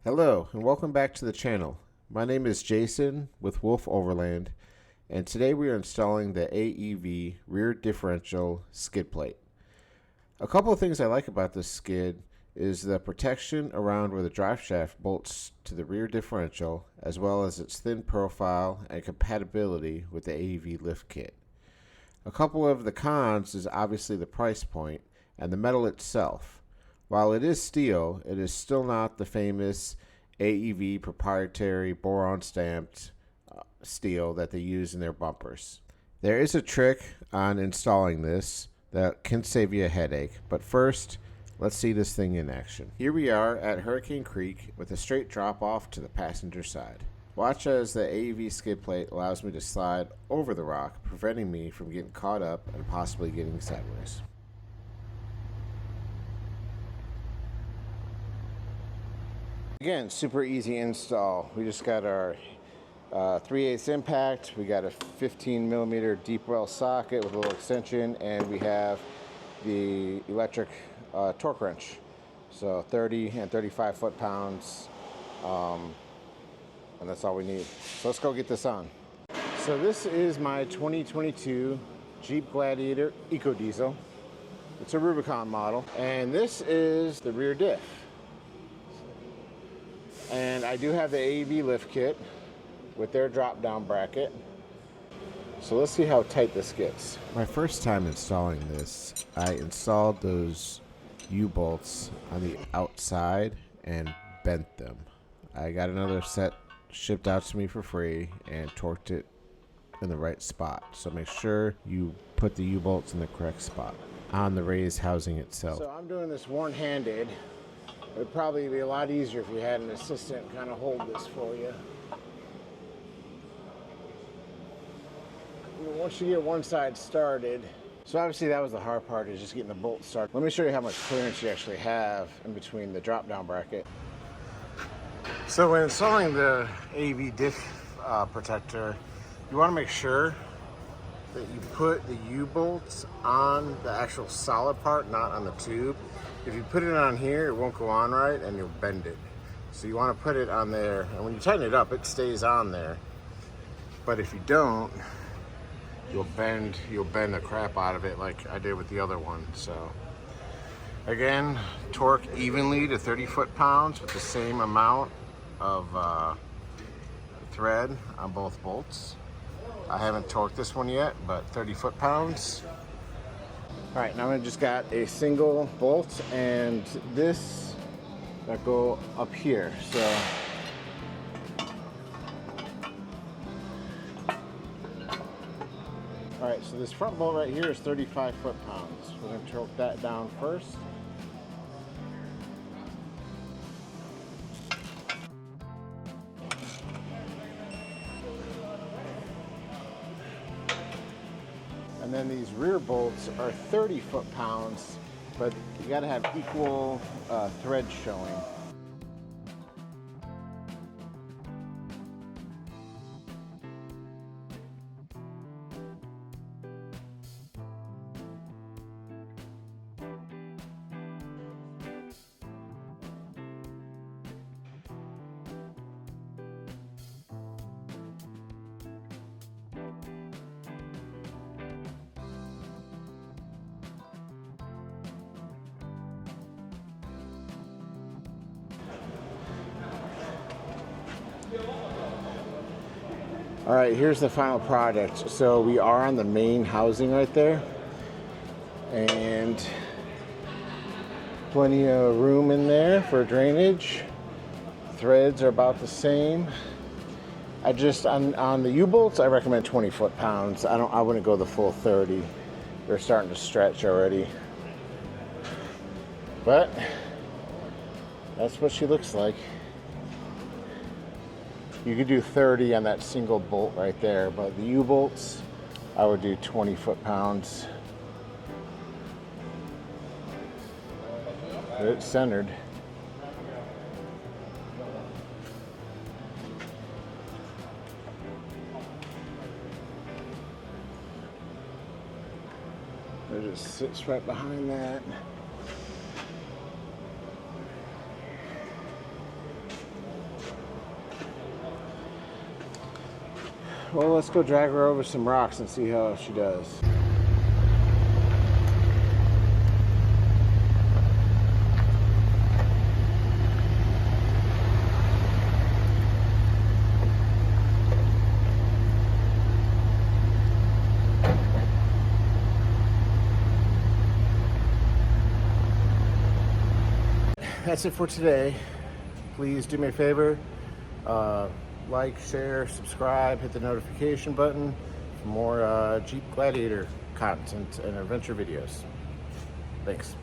Hello and welcome back to the channel. My name is Jason with Wolf Overland, and today we are installing the AEV rear differential skid plate. A couple of things I like about this skid is the protection around where the drive shaft bolts to the rear differential, as well as its thin profile and compatibility with the AEV lift kit. A couple of the cons is obviously the price point and the metal itself. While it is steel, it is still not the famous AEV proprietary boron stamped steel that they use in their bumpers. There is a trick on installing this that can save you a headache, but first, let's see this thing in action. Here we are at Hurricane Creek with a straight drop off to the passenger side. Watch as the AEV skid plate allows me to slide over the rock, preventing me from getting caught up and possibly getting sideways. Again, super easy install. We just got our 3/8 impact, we got a 15mm deep well socket with a little extension, and we have the electric torque wrench. So 30 and 35 foot-pounds, and that's all we need. So let's go get this on. So this is my 2022 Jeep Gladiator Eco Diesel. It's a Rubicon model, and this is the rear diff. And I do have the AEV lift kit with their drop-down bracket. So let's see how tight this gets. My first time installing this, I installed those U-bolts on the outside and bent them. I got another set shipped out to me for free and torqued it in the right spot. So make sure you put the U-bolts in the correct spot on the raised housing itself. So I'm doing this one-handed. It would probably be a lot easier if you had an assistant kind of hold this for you. Once you get one side started, so obviously that was the hard part, is just getting the bolt started. Let me show you how much clearance you actually have in between the drop-down bracket. So when installing the AEV diff protector, you want to make sure that you put the U-bolts on the actual solid part, not on the tube. If you put it on here, it won't go on right and you'll bend it. So you want to put it on there, and when you tighten it up, it stays on there. But if you don't, you'll bend the crap out of it like I did with the other one. So again, torque evenly to 30 foot-pounds with the same amount of thread on both bolts. I haven't torqued this one yet, but 30 foot-pounds. All right, now I just got a single bolt and this that go up here. So all right, so this front bolt right here is 35 foot-pounds. We're gonna torque that down first. And then these rear bolts are 30 foot-pounds, but you gotta have equal thread showing. All right, here's the final product. So we are on the main housing right there, and plenty of room in there for drainage. Threads are about the same. I just on the U-bolts, I recommend 20 foot-pounds. I wouldn't go the full 30. They're starting to stretch already. But that's what she looks like. You could do 30 on that single bolt right there, but the U-bolts, I would do 20 foot-pounds. It's centered. It just sits right behind that. Well, let's go drag her over some rocks and see how she does. That's it for today. Please do me a favor, like, share, subscribe, hit the notification button for more Jeep Gladiator content and adventure videos. Thanks.